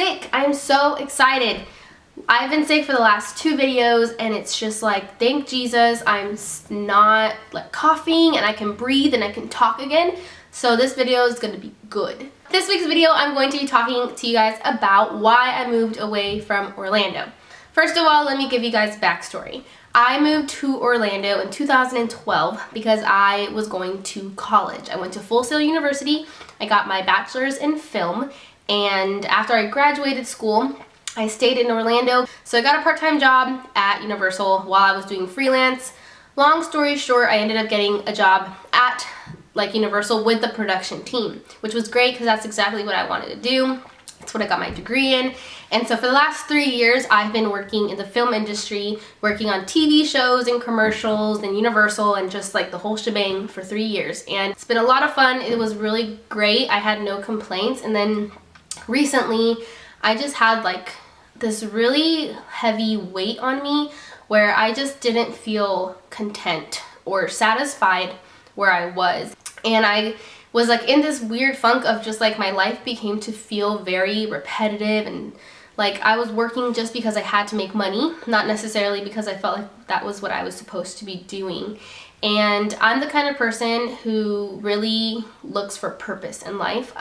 sick. I am so excited. I've been sick for the last 2 videos and it's just like, thank Jesus, I'm not like coughing and I can breathe and I can talk again. So this video is going to be good. This week's video, I'm going to be talking to you guys about why I moved away from Orlando. First of all, let me give you guys backstory. I moved to Orlando in 2012 because I was going to college. I went to Full Sail University. I got my bachelor's in film, and after I graduated school, I stayed in Orlando. So I got a part-time job at Universal while I was doing freelance. Long story short, I ended up getting a job at Universal with the production team, which was great because that's exactly what I wanted to do. It's what I got my degree in. And so for the last 3 years, I've been working in the film industry, working on TV shows and commercials and Universal and just like the whole shebang for 3 years. And it's been a lot of fun. It was really great. I had no complaints. And then recently, I just had like this really heavy weight on me where I just didn't feel content or satisfied where I was. And I was like in this weird funk of just like my life became to feel very repetitive, and like I was working just because I had to make money, not necessarily because I felt like that was what I was supposed to be doing. And I'm the kind of person who really looks for purpose in life.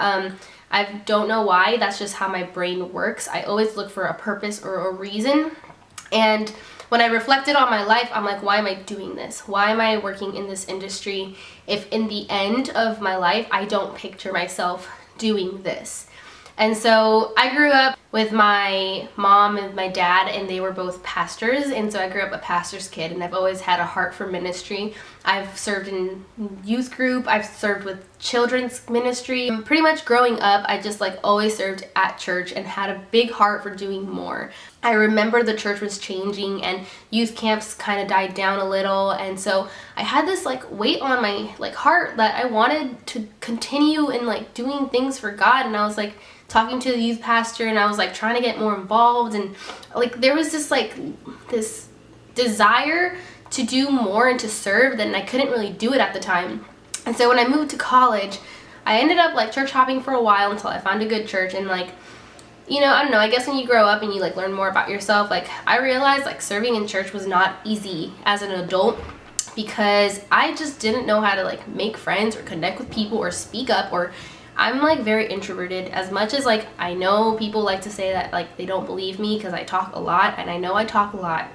I don't know why, that's just how my brain works. I always look for a purpose or a reason. And when I reflected on my life, I'm like, why am I doing this? Why am I working in this industry if in the end of my life, I don't picture myself doing this? And so I grew up with my mom and my dad, and they were both pastors. And so I grew up a pastor's kid, and I've always had a heart for ministry. I've served in youth group. I've served with children's ministry. Pretty much growing up, I just like always served at church and had a big heart for doing more. I remember the church was changing and youth camps kind of died down a little. And so I had this like weight on my like heart that I wanted to continue in like doing things for God. And I was like talking to the youth pastor, and I was like trying to get more involved, and like there was just like this desire to do more and to serve, and I couldn't really do it at the time. And so when I moved to college, I ended up like church hopping for a while until I found a good church. And like, you know, I don't know, I guess when you grow up and you like learn more about yourself, like I realized like serving in church was not easy as an adult, because I just didn't know how to like make friends or connect with people or speak up. Or I'm like very introverted, as much as like I know people like to say that like they don't believe me because I talk a lot, and I know I talk a lot,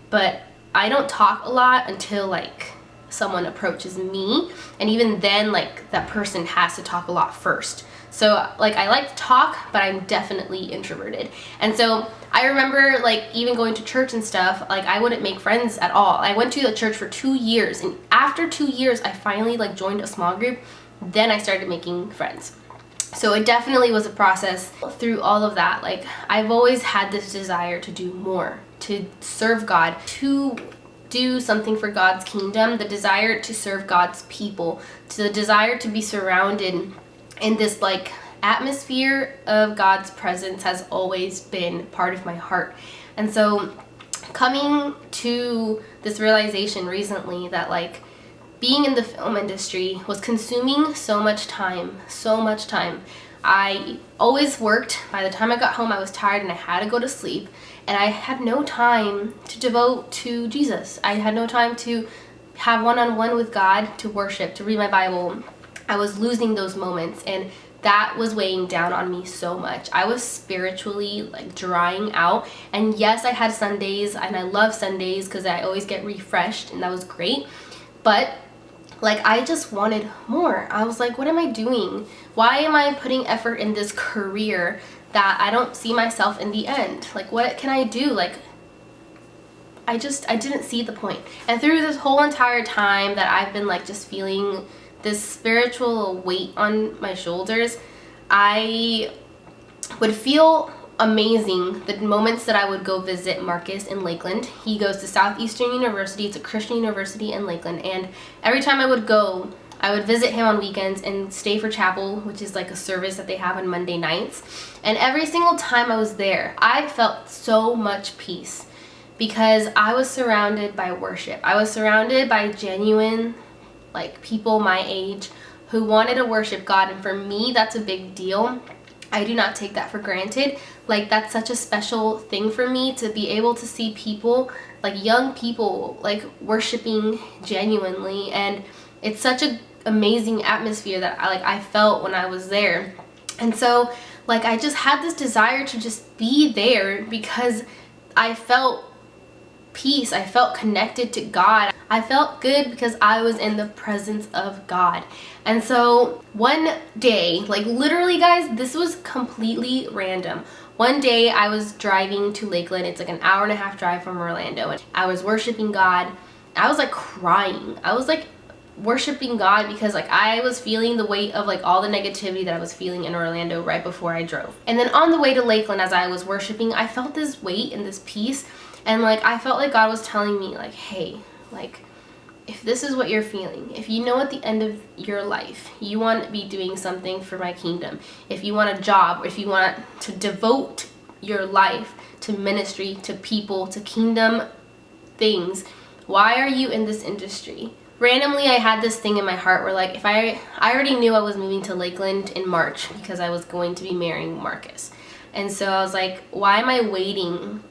but I don't talk a lot until like someone approaches me, and even then like that person has to talk a lot first. So like I like to talk, but I'm definitely introverted. And so I remember like even going to church and stuff, like I wouldn't make friends at all. I went to the church for 2 years, and after 2 years I finally like joined a small group. Then I started making friends. So it definitely was a process through all of that. Like I've always had this desire to do more, to serve God, to do something for God's kingdom, the desire to serve God's people, to the desire to be surrounded in this like atmosphere of God's presence has always been part of my heart. And so coming to this realization recently that like being in the film industry was consuming so much time. I always worked. By the time I got home, I was tired and I had to go to sleep, and I had no time to devote to Jesus. I had no time to have one-on-one with God, to worship, to read my Bible. I was losing those moments, and that was weighing down on me so much. I was spiritually like drying out. And yes, I had Sundays, and I love Sundays because I always get refreshed, and that was great. But like I just wanted more. I was like, what am I doing? Why am I putting effort in this career that I don't see myself in the end? Like what can I do? Like I didn't see the point. And through this whole entire time that I've been like just feeling this spiritual weight on my shoulders, I would feel amazing the moments that I would go visit Marcus in Lakeland. He goes to Southeastern University. It's a Christian university in Lakeland, and every time I would go, I would visit him on weekends and stay for chapel, which is like a service that they have on Monday nights. And every single time I was there, I felt so much peace because I was surrounded by worship. I was surrounded by genuine like people my age who wanted to worship God, and for me that's a big deal. I do not take that for granted. Like, that's such a special thing for me to be able to see people, like young people, like worshiping genuinely, and it's such an amazing atmosphere that I felt when I was there. And so like I just had this desire to just be there because I felt peace. I felt connected to God. I felt good because I was in the presence of God. And so one day, like literally guys, this was completely random. One day I was driving to Lakeland. It's like an hour-and-a-half drive from Orlando, and I was worshiping God. I was like crying. I was like worshiping God because like I was feeling the weight of like all the negativity that I was feeling in Orlando right before I drove. And then on the way to Lakeland, as I was worshiping, I felt this weight and this peace, and like I felt like God was telling me like, hey, like if this is what you're feeling, if you know at the end of your life you want to be doing something for my kingdom, if you want a job, or if you want to devote your life to ministry, to people, to kingdom things, why are you in this industry? Randomly, I had this thing in my heart where like if I already knew I was moving to Lakeland in March because I was going to be marrying Marcus. And so I was like, why am I waiting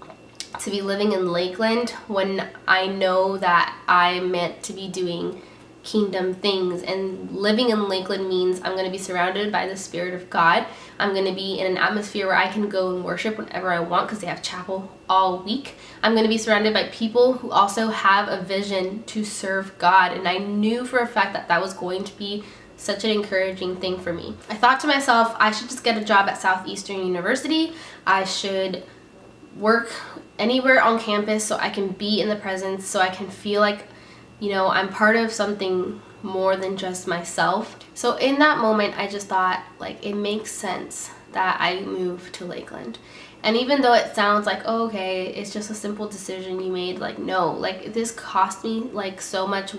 to be living in Lakeland when I know that I'm meant to be doing kingdom things? And living in Lakeland means I'm going to be surrounded by the Spirit of God. I'm going to be in an atmosphere where I can go and worship whenever I want because they have chapel all week. I'm going to be surrounded by people who also have a vision to serve God. And I knew for a fact that that was going to be such an encouraging thing for me. I thought to myself, I should just get a job at Southeastern University. I should work anywhere on campus so I can be in the presence, so I can feel like, you know, I'm part of something more than just myself. So in that moment, I just thought like it makes sense that I move to Lakeland. And even though it sounds like, oh, okay, it's just a simple decision you made, like no, like this cost me like so much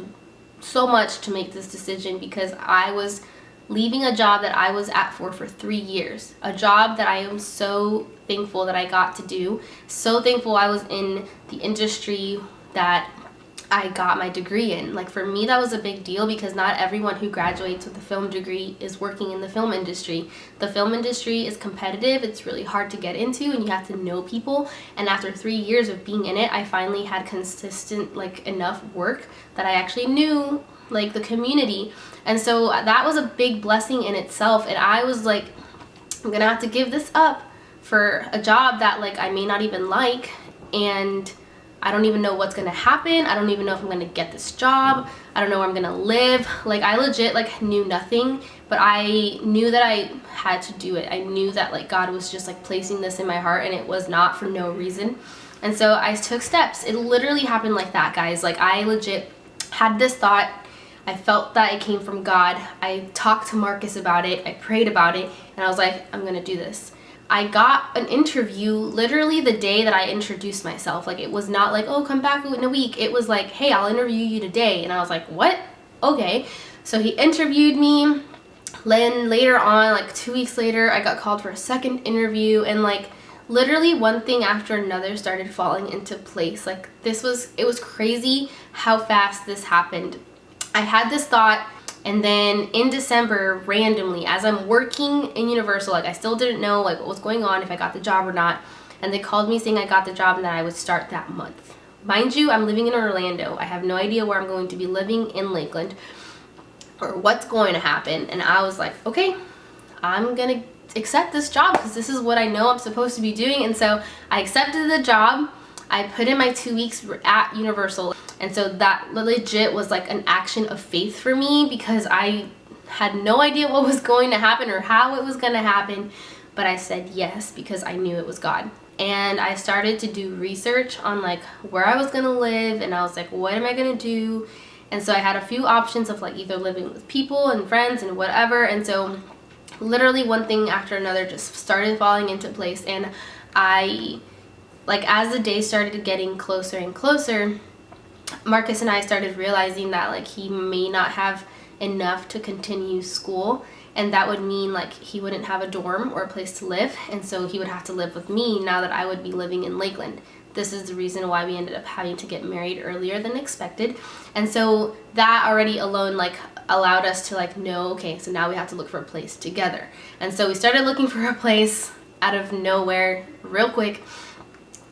to make this decision, because I was leaving a job that I was at for 3 years, a job that I am so thankful that I got to do, so thankful I was in the industry that I got my degree in. Like for me, that was a big deal because not everyone who graduates with a film degree is working in the film industry. The film industry is competitive, it's really hard to get into, and you have to know people. And after 3 years of being in it, I finally had consistent, like enough work that I actually knew like the community. And so that was a big blessing in itself. And I was like, I'm gonna have to give this up for a job that like I may not even like, and I don't even know what's gonna happen. I don't even know if I'm gonna get this job. I don't know where I'm gonna live. Like I legit like knew nothing, but I knew that I had to do it. I knew that like God was just like placing this in my heart, and it was not for no reason. And so I took steps. It literally happened like that, guys. Like I legit had this thought. I felt that it came from God. I talked to Marcus about it. I prayed about it, and I was like, I'm gonna do this. I got an interview literally the day that I introduced myself. Like it was not like, oh, come back in a week. It was like, hey, I'll interview you today. And I was like, what? Okay. So he interviewed me. Then later on, like 2 weeks later, I got called for a second interview, and like literally one thing after another started falling into place. Like it was crazy how fast this happened. I had this thought, and then in December, randomly, as I'm working in Universal, like I still didn't know like what was going on, if I got the job or not, and they called me saying I got the job and that I would start that month. Mind you, I'm living in Orlando. I have no idea where I'm going to be living in Lakeland or what's going to happen, and I was like, okay, I'm gonna accept this job because this is what I know I'm supposed to be doing. And so I accepted the job. I put in my 2 weeks at Universal. And so that legit was like an action of faith for me, because I had no idea what was going to happen or how it was going to happen. But I said yes because I knew it was God. And I started to do research on like where I was going to live. And I was like, what am I going to do? And so I had a few options of like either living with people and friends and whatever. And so literally one thing after another just started falling into place. And as the day started getting closer and closer, Marcus and I started realizing that like he may not have enough to continue school, and that would mean like he wouldn't have a dorm or a place to live, and so he would have to live with me now that I would be living in Lakeland. This is the reason why we ended up having to get married earlier than expected. And so that already alone like allowed us to like know, okay, so now we have to look for a place together. And so we started looking for a place out of nowhere real quick.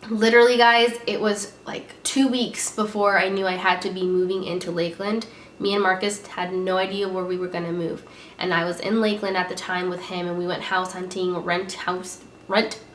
Literally, guys, it was like 2 weeks before I knew I had to be moving into Lakeland. Me and Marcus had no idea where we were going to move. And I was in Lakeland at the time with him, and we went house hunting, rent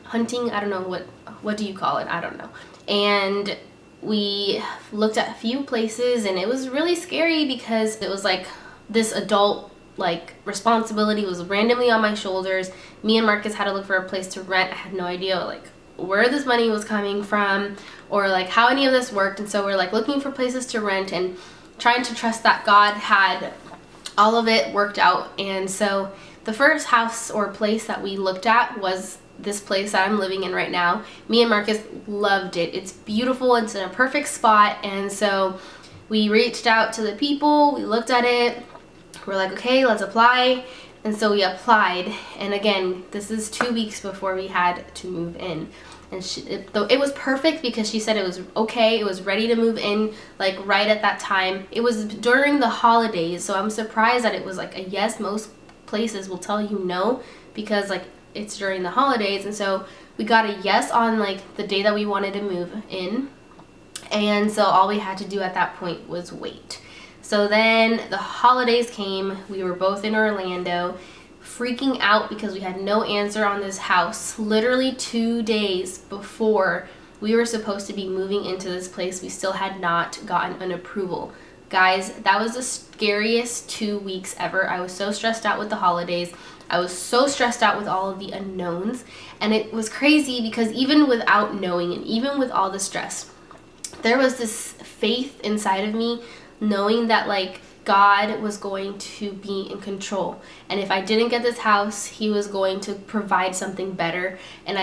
hunting, I don't know, what do you call it? I don't know. And we looked at a few places, and it was really scary because it was like this adult like responsibility was randomly on my shoulders. Me and Marcus had to look for a place to rent. I had no idea like where this money was coming from or like how any of this worked. And so we're like looking for places to rent and trying to trust that God had all of it worked out. And so the first house or place that we looked at was this place that I'm living in right now. Me and Marcus loved it. It's beautiful. It's in a perfect spot. And so we reached out to the people. We looked at it. We're like, okay, let's apply. And so we applied. And again, this is 2 weeks before we had to move in. And it was perfect because she said it was okay. It was ready to move in like right at that time. It was during the holidays. So I'm surprised that it was like a yes. Most places will tell you no because like it's during the holidays. And so we got a yes on like the day that we wanted to move in. And so all we had to do at that point was wait. So then the holidays came. We were both in Orlando, freaking out because we had no answer on this house. Literally 2 days before we were supposed to be moving into this place, we still had not gotten an approval. Guys, that was the scariest 2 weeks ever. I was so stressed out with the holidays. I was so stressed out with all of the unknowns. And it was crazy because even without knowing and even with all the stress, there was this faith inside of me knowing that like God was going to be in control. And if I didn't get this house, he was going to provide something better. And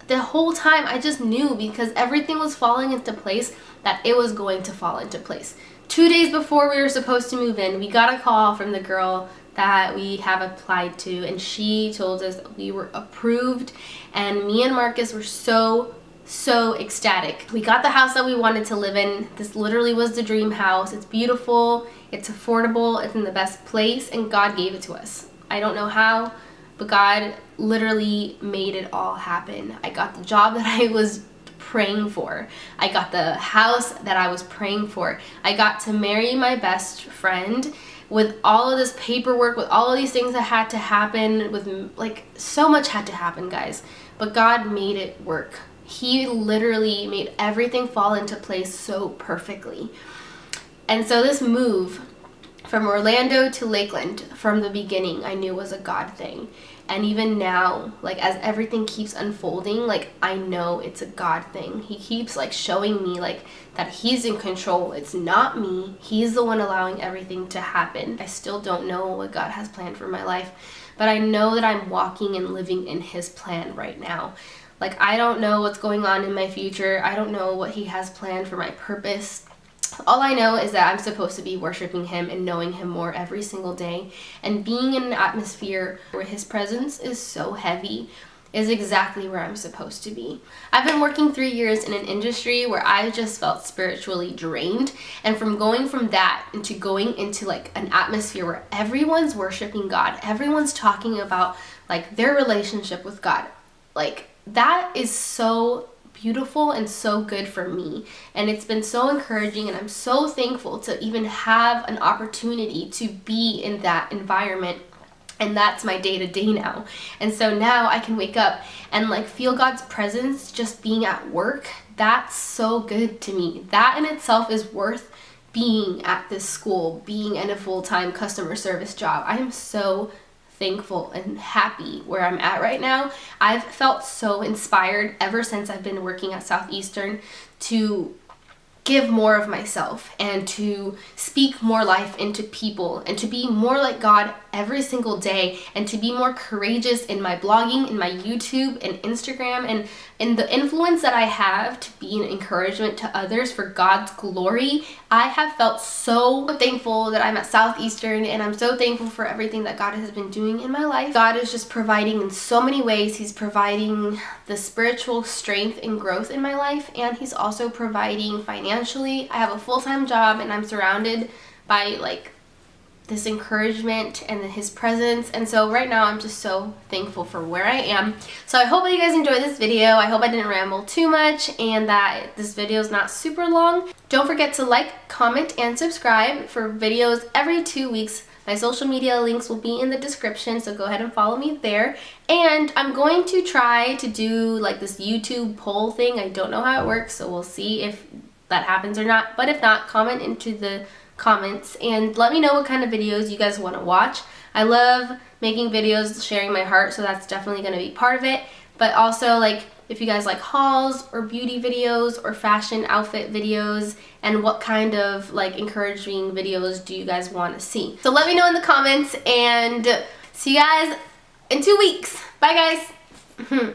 the whole time I just knew because everything was falling into place that it was going to fall into place. 2 days before we were supposed to move in, we got a call from the girl that we have applied to, and she told us that we were approved. And me and Marcus were so ecstatic. We got the house that we wanted to live in. This literally was the dream house. It's beautiful, it's affordable, it's in the best place, and God gave it to us. I don't know how, but God literally made it all happen. I got the job that I was praying for. I got the house that I was praying for. I got to marry my best friend with all of this paperwork, with all of these things that had to happen, with like so much had to happen, guys. But God made it work. He literally made everything fall into place so perfectly. And so this move from Orlando to Lakeland, from the beginning, I knew was a God thing. And even now, like as everything keeps unfolding, like I know it's a God thing. He keeps like showing me like that he's in control. It's not me. He's the one allowing everything to happen. I still don't know what God has planned for my life, but I know that I'm walking and living in his plan right now. Like I don't know what's going on in my future. I don't know what he has planned for my purpose. All I know is that I'm supposed to be worshiping him and knowing him more every single day. And being in an atmosphere where his presence is so heavy is exactly where I'm supposed to be. I've been working 3 years in an industry where I just felt spiritually drained. And from going from that into going into like an atmosphere where everyone's worshiping God, everyone's talking about like their relationship with God, like that is so beautiful and so good for me. And it's been so encouraging, and I'm so thankful to even have an opportunity to be in that environment. And that's my day-to-day now. And so now I can wake up and like feel God's presence just being at work. That's so good to me. That in itself is worth being at this school, being in a full-time customer service job. I am so thankful and happy where I'm at right now. I've felt so inspired ever since I've been working at Southeastern to give more of myself and to speak more life into people and to be more like God every single day and to be more courageous in my blogging, in my YouTube and Instagram, and in the influence that I have to be an encouragement to others for God's glory. I have felt so thankful that I'm at Southeastern, and I'm so thankful for everything that God has been doing in my life. God is just providing in so many ways. He's providing the spiritual strength and growth in my life, and he's also providing financially. I have a full-time job, and I'm surrounded by like this encouragement and his presence. And so right now I'm just so thankful for where I am. So I hope that you guys enjoyed this video. I hope I didn't ramble too much and that this video is not super long. Don't forget to like, comment, and subscribe for videos every 2 weeks. My social media links will be in the description, so go ahead and follow me there. And I'm going to try to do like this YouTube poll thing. I don't know how it works, so we'll see if that happens or not. But if not, comment into the comments and let me know what kind of videos you guys want to watch. I love making videos, sharing my heart, so that's definitely going to be part of it. But also, like, if you guys like hauls or beauty videos or fashion outfit videos, and what kind of like encouraging videos do you guys want to see. So let me know in the comments, and see you guys in 2 weeks. Bye guys.